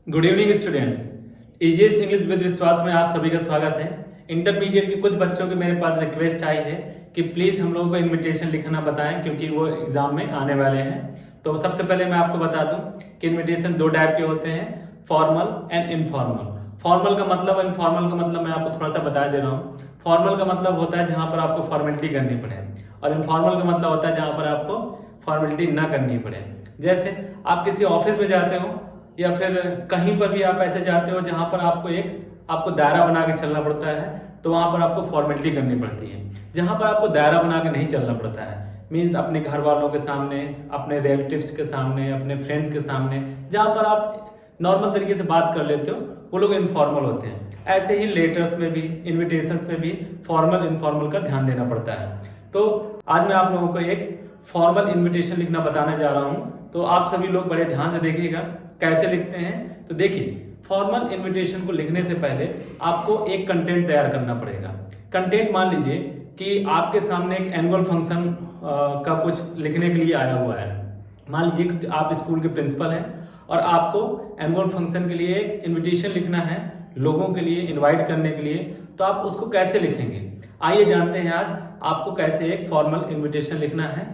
Good evening students. Easiest English with विश्वास में आप सभी का स्वागत है। इंटरमीडिएट के कुछ बच्चों के मेरे पास रिक्वेस्ट आई है कि प्लीज़ हम लोगों को इनविटेशन लिखना बताएं क्योंकि वो एग्ज़ाम में आने वाले हैं। तो सबसे पहले मैं आपको बता दूं कि इनविटेशन दो टाइप के होते हैं, फॉर्मल एंड इनफॉर्मल। फॉर्मल का मतलब, इनफॉर्मल का मतलब मैं आपको थोड़ा सा बता दे रहा हूँ। फॉर्मल का मतलब होता है जहाँ पर आपको फॉर्मेलिटी करनी पड़े, और इनफॉर्मल का मतलब होता है जहाँ पर आपको फॉर्मेलिटी ना करनी पड़े। जैसे आप किसी ऑफिस में जाते हो या फिर कहीं पर भी आप ऐसे जाते हो जहाँ पर आपको दायरा बना के चलना पड़ता है, तो वहाँ पर आपको फॉर्मेलिटी करनी पड़ती है। जहाँ पर आपको दायरा बना के नहीं चलना पड़ता है, मीन्स अपने घर वालों के सामने, अपने रिलेटिव्स के सामने, अपने फ्रेंड्स के सामने, जहाँ पर आप नॉर्मल तरीके से बात कर लेते हो, वो लोग इनफॉर्मल होते हैं। ऐसे ही लेटर्स में भी, इन्विटेशंस में भी फॉर्मल इनफॉर्मल का ध्यान देना पड़ता है। तो आज मैं आप लोगों को एक फॉर्मल इन्विटेशन लिखना बताने जा रहा हूँ, तो आप सभी लोग बड़े ध्यान से देखिएगा कैसे लिखते हैं। तो देखिए, फॉर्मल इनविटेशन को लिखने से पहले आपको एक कंटेंट तैयार करना पड़ेगा। कंटेंट मान लीजिए कि आपके सामने एक एनुअल फंक्शन का कुछ लिखने के लिए आया हुआ है। मान लीजिए कि आप स्कूल के प्रिंसिपल हैं और आपको एनुअल फंक्शन के लिए एक इनविटेशन लिखना है, लोगों के लिए इनवाइट करने के लिए। तो आप उसको कैसे लिखेंगे, आइए जानते हैं आज आपको कैसे एक फॉर्मल इनविटेशन लिखना है।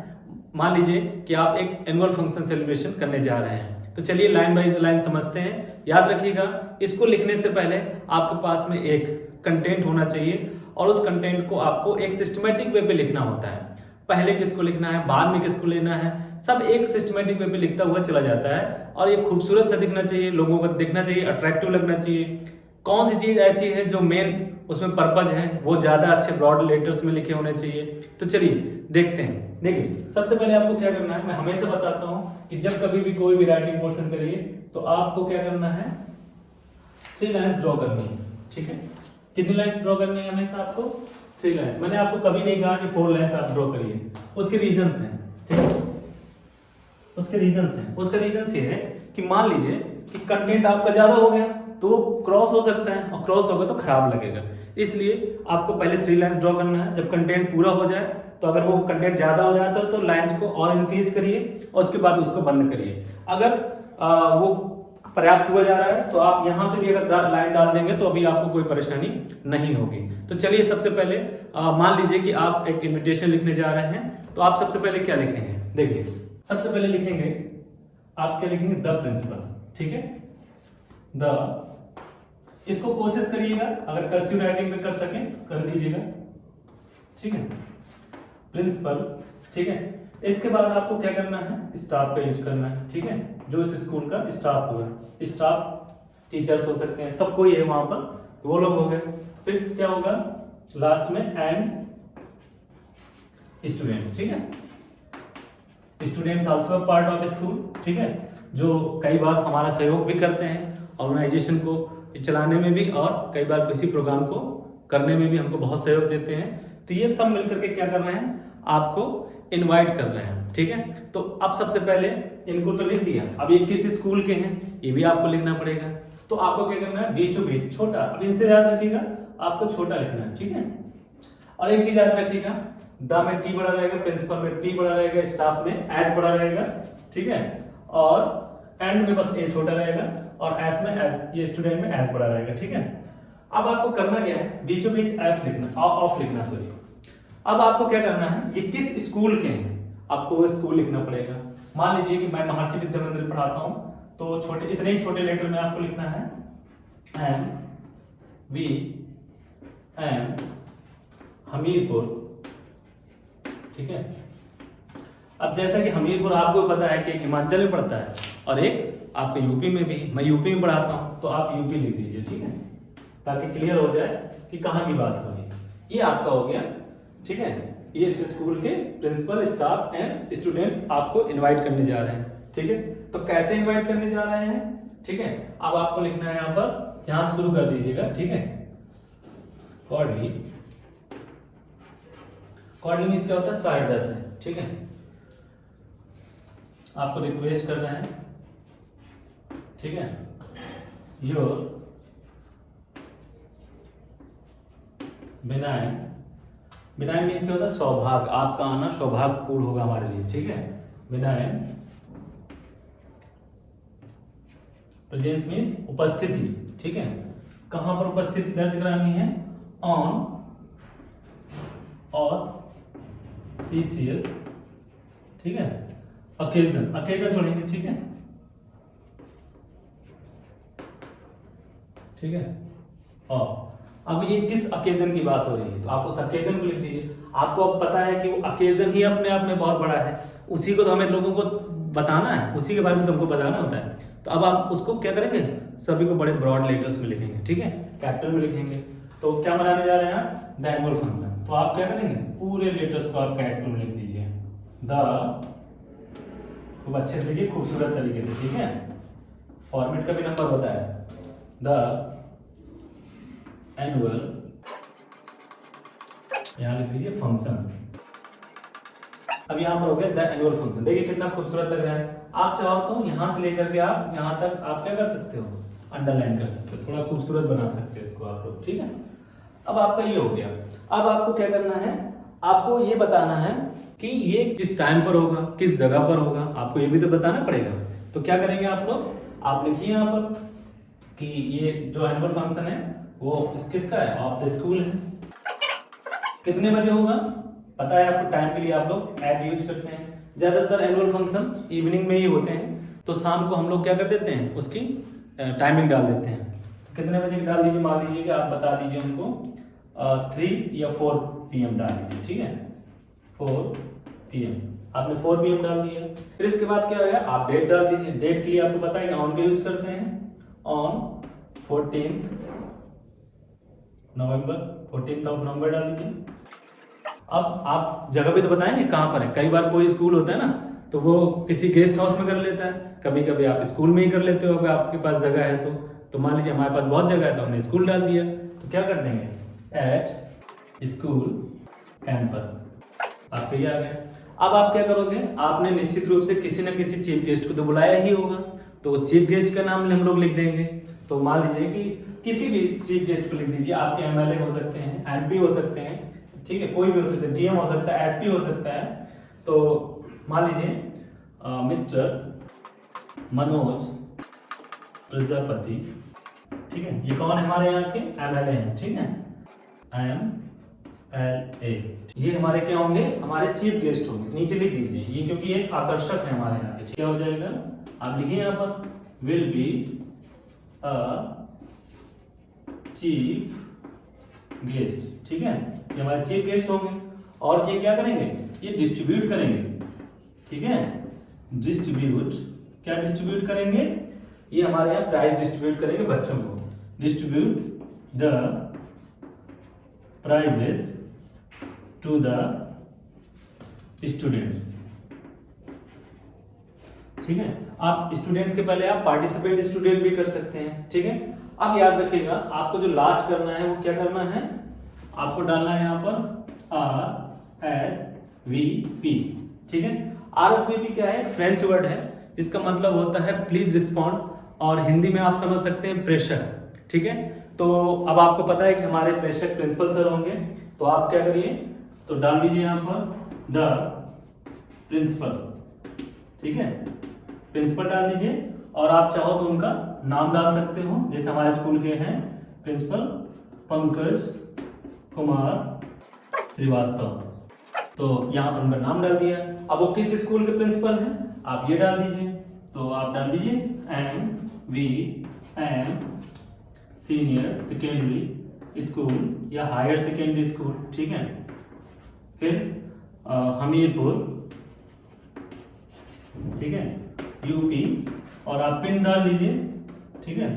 मान लीजिए कि आप एक एनुअल फंक्शन सेलिब्रेशन करने जा रहे हैं, तो चलिए लाइन बाई लाइन समझते हैं। याद रखिएगा, इसको लिखने से पहले आपके पास में एक कंटेंट होना चाहिए, और उस कंटेंट को आपको एक सिस्टमेटिक वे पे लिखना होता है। पहले किसको लिखना है, बाद में किसको लेना है, सब एक सिस्टमेटिक वे पे लिखता हुआ चला जाता है। और ये खूबसूरत सा दिखना चाहिए, लोगों को दिखना चाहिए, अट्रैक्टिव लगना चाहिए। कौन सी चीज़ ऐसी है जो मेन उसमें पर्पज है, वो ज़्यादा अच्छे ब्रॉड लेटर्स में लिखे होने चाहिए। तो चलिए देखते हैं। देखिए, सबसे पहले आपको क्या करना है, मैं हमेशा बताता हूँ कि जब कभी भी कोई भी राइटिंग पोर्शन करिए तो आपको क्या करना है, 3 लाइन्स ड्रॉ करनी है। ठीक है, कितनी लाइन्स ड्रॉ करनी है हमेशा आपको? 3 लाइन्स। मैंने आपको कभी नहीं कहा कि 4 लाइन्स आप ड्रॉ करिए, उसके रीजंस हैं। ठीक है, उसके रीजंस हैं। उसका रीजंस ये है कि मान लीजिए कि कंटेंट आपका ज्यादा हो गया तो क्रॉस हो सकता है, और क्रॉस होगा तो खराब लगेगा। इसलिए आपको पहले 3 लाइन्स ड्रॉ करना है। जब कंटेंट पूरा हो जाए, तो अगर वो कंटेंट ज्यादा हो जाता है तो लाइन्स को और इंक्रीज करिए, और उसके बाद उसको बंद करिए। अगर वो पर्याप्त हुआ जा रहा है तो आप यहां से भी अगर लाइन डाल देंगे तो अभी आपको कोई परेशानी नहीं होगी। तो चलिए, सबसे पहले मान लीजिए कि आप एक इन्विटेशन लिखने जा रहे हैं, तो आप सबसे पहले क्या लिखेंगे? देखिए, सबसे पहले लिखेंगे, आप क्या लिखेंगे? The principal. ठीक है, द, इसको कोशिश करिएगा अगर कर्सिव राइटिंग में कर सकें कर दीजिएगा। ठीक है, प्रिंसिपल। ठीक है, इसके बाद आपको क्या करना है? स्टाफ का यूज करना है। ठीक है, जो इस स्कूल का स्टाफ होगा, स्टाफ टीचर्स हो सकते हैं, सब कोई है वहां पर, वो लोग हो गए। फिर क्या होगा लास्ट में? And students. ठीक है, students also part of school. ठीक है, जो कई बार हमारा सहयोग भी करते हैं ऑर्गेनाइजेशन को चलाने में भी, और कई बार किसी प्रोग्राम को करने में भी हमको बहुत सहयोग देते हैं। तो ये सब मिलकर के क्या कर रहे हैं? आपको इनवाइट कर रहे हैं। ठीक है, तो अब सबसे पहले इनको तो लिख दिया, अब ये किस स्कूल के हैं ये भी आपको लिखना पड़ेगा। तो आपको क्या करना है? बीचों बीच छोटा, अब इनसे याद रखिएगा आपको छोटा लिखना है। ठीक है, और एक चीज याद रखिएगा, द में टी बड़ा रहेगा, प्रिंसिपल में पी बड़ा रहेगा, स्टाफ में एच बड़ा रहेगा। ठीक है, और एंड में बस ए छोटा रहेगा, और एस में एस, ये स्टूडेंट में एस बड़ा रहेगा। ठीक है, अब आपको करना क्या है? बीचों बीच एफ लिखना, ऑफ लिखना, सॉरी। अब आपको क्या करना है? ये किस स्कूल के हैं आपको वो स्कूल लिखना पड़ेगा। मान लीजिए कि मैं महर्षि विद्या मंदिर पढ़ाता हूं, तो छोटे, इतने ही छोटे लेटर में आपको लिखना है एम वी एम हमीरपुर। ठीक है, अब जैसा कि हमीरपुर आपको पता है कि एक हिमाचल में पड़ता है और एक आपके यूपी में भी, मैं यूपी में पढ़ाता हूं, तो आप यूपी लिख दीजिए। ठीक है, ताकि क्लियर हो जाए कि कहाँ की बात हो रही। ये आपका हो गया। ठीक है, ये इस स्कूल के प्रिंसिपल, स्टाफ एंड स्टूडेंट्स आपको इनवाइट करने जा रहे हैं। ठीक है, तो कैसे इनवाइट करने जा रहे हैं? ठीक है, अब आपको लिखना है यहां पर, यहां से शुरू कर दीजिएगा। ठीक है, कॉर्डली। कॉर्डली मींस क्या होता है? सादर से। ठीक है, आपको रिक्वेस्ट कर रहे हैं। ठीक है, योर बिनाइन। बिनाइन मीन्स क्या होता है? सौभाग्य, आपका आना सौभाग्यपूर्ण होगा हमारे लिए। ठीक है, बिनाइन प्रेजेंस मीन्स उपस्थिति, ठीक है। कहां पर उपस्थिति दर्ज करानी है? ऑन ऑस्पिशियस, ठीक है, ओकेजन, ओकेजन पढ़ेंगे, ठीक है, ठीक है। और अब ये किस ओकेजन की बात हो रही है, तो आप उस ओकेजन को लिख दीजिए। आपको अब पता है कि वो ओकेजन ही अपने आप में बहुत बड़ा है, उसी को तो हमें लोगों को बताना है, उसी के बारे में तुमको बताना होता है। तो अब आप उसको क्या करेंगे, सभी को बड़े ब्रॉड लेटर्स में लिखेंगे, ठीक है, कैपिटल में लिखेंगे। तो क्या बनाने जा रहे हैं? The annual function. तो आप क्या करेंगे, पूरे लेटर्स को आप कैपिटल में लिख दीजिए, द, खूब अच्छे से लिखिए, खूबसूरत तरीके से, ठीक है। फॉर्मेट का भी नंबर होता है, द एनुअल, यहां लिख दीजिए फंक्शन। अब यहां पर हो गया द एनुअल फंक्शन। देखिए कितना खूबसूरत लग रहा है। आप चाहो तो यहां से लेकर के आप यहां तक आप क्या कर सकते हो, अंडरलाइन कर सकते हो, थोड़ा खूबसूरत बना सकते हो इसको आप लोग, ठीक है। अब आपका ये हो गया। अब आपको क्या करना है, आपको ये बताना है कि ये किस टाइम पर होगा, किस जगह पर होगा, आपको ये भी तो बताना पड़ेगा। तो क्या करेंगे आप लोग, आप लिखिए यहाँ पर कि ये जो एनुअल फंक्शन है वो किसका है, ऑफ द स्कूल है। कितने बजे होगा पता है आपको, टाइम के लिए आप लोग एट यूज करते हैं। ज्यादातर एनुअल फंक्शन इवनिंग में ही होते हैं, तो शाम को हम लोग क्या कर देते हैं, उसकी टाइमिंग डाल देते हैं। तो कितने बजे डाल दीजिए, मान लीजिए कि आप बता दीजिए हमको 3 या 4 PM डाल दीजिए, ठीक है, 4 PM। आपने 4 PM डाल दिया। फिर इसके बाद क्या होगा, आप डेट डाल दीजिए। डेट के लिए आपको पता है ऑन का यूज करते हैं, ऑन 14 नवंबर, 14 नवंबर डाल दीजिए। अब आप जगह भी तो बताएंगे कहाँ पर है। कई बार कोई स्कूल होता है ना, तो वो किसी गेस्ट हाउस में कर लेता है, कभी कभी आप स्कूल में ही कर लेते हो अगर आपके पास जगह है तो मान लीजिए हमारे पास बहुत जगह है तो हमने स्कूल डाल दिया। तो क्या कर देंगे, एट स्कूल कैंपस, आपको ये आ गया। अब आप क्या करोगे, आपने निश्चित रूप से किसी न किसी चीफ गेस्ट को तो बुलाया ही होगा, तो उस चीफ गेस्ट का नाम हम लोग लिख देंगे। तो मान लीजिए कि किसी भी चीफ गेस्ट को लिख दीजिए। आपके MLA हो सकते हैं, MP हो सकते हैं, ठीक है, कोई भी हो सकता है, DM हो सकता है, SP हो सकता है। तो मान लीजिए मिस्टर मनोज प्रजापति, ठीक है, ये कौन है हमारे यहाँ के MLA हैं, ठीक है, MLA, ये हमारे क्या होंगे, हमारे चीफ गेस्ट होंगे। नीचे लिख दीजिए ये, क्योंकि ये आकर्षक है हमारे यहाँ के। क्या हो जाएगा, आप लिखिए यहाँ पर, will be a chief guest, ठीक है, ये हमारे चीफ गेस्ट होंगे। और ये क्या करेंगे, ये डिस्ट्रीब्यूट करेंगे, ठीक है, डिस्ट्रीब्यूट, क्या डिस्ट्रीब्यूट करेंगे, ये हमारे यहाँ प्राइज डिस्ट्रीब्यूट करेंगे बच्चों को। Distribute the prizes to the students, ठीक है। आप स्टूडेंट्स के पहले आप पार्टिसिपेट स्टूडेंट भी कर सकते हैं, ठीक है। अब याद रखिएगा, आपको जो लास्ट करना है वो क्या करना है, आपको डालना है यहाँ पर RSVP, ठीक है। RSVP क्या है, फ्रेंच वर्ड है जिसका मतलब होता है प्लीज रिस्पॉन्ड, और हिंदी में आप समझ सकते हैं प्रेशर, ठीक है। तो अब आपको पता है कि हमारे प्रेशर प्रिंसिपल सर होंगे, तो आप क्या करिए, तो डाल दीजिए यहाँ पर द प्रिंसिपल, ठीक है, प्रिंसिपल डाल दीजिए। और आप चाहो तो उनका नाम डाल सकते हो, जैसे हमारे स्कूल के हैं प्रिंसिपल पंकज कुमार श्रीवास्तव, तो यहाँ पर उनका नाम डाल दिया। अब वो किस स्कूल के प्रिंसिपल हैं आप ये डाल दीजिए, तो आप डाल दीजिए MVM सीनियर सेकेंडरी स्कूल या हायर सेकेंडरी स्कूल, ठीक है। फिर हमीरपुर, ठीक है, UP, और आप पिन डाल दीजिए, ठीक है।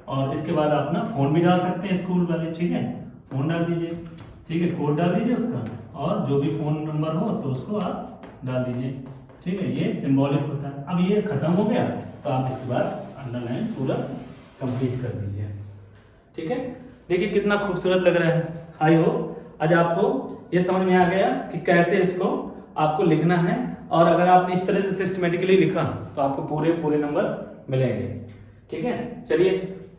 और इसके बाद आप ना फोन भी डाल सकते हैं स्कूल वाले, ठीक है, फोन डाल दीजिए, ठीक है, कोड डाल दीजिए उसका, और जो भी फोन नंबर हो तो उसको आप डाल दीजिए, ठीक है। ये सिंबॉलिक होता है। अब ये खत्म हो गया तो आप इसके बाद अंडरलाइन पूरा कंप्लीट कर दीजिए, ठीक है। देखिए कितना खूबसूरत लग रहा है। आई होप आज आपको ये समझ में आ गया कि कैसे इसको आपको लिखना है, और अगर आपने इस तरह से सिस्टमेटिकली लिखा तो आपको पूरे पूरे नंबर मिलेंगे, ठीक है। चलिए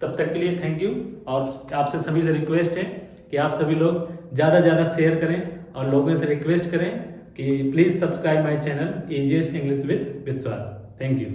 तब तक के लिए थैंक यू, और आपसे सभी से रिक्वेस्ट है कि आप सभी लोग ज़्यादा ज़्यादा शेयर करें और लोगों से रिक्वेस्ट करें कि please subscribe my channel easiest English with Vishwas. Thank you.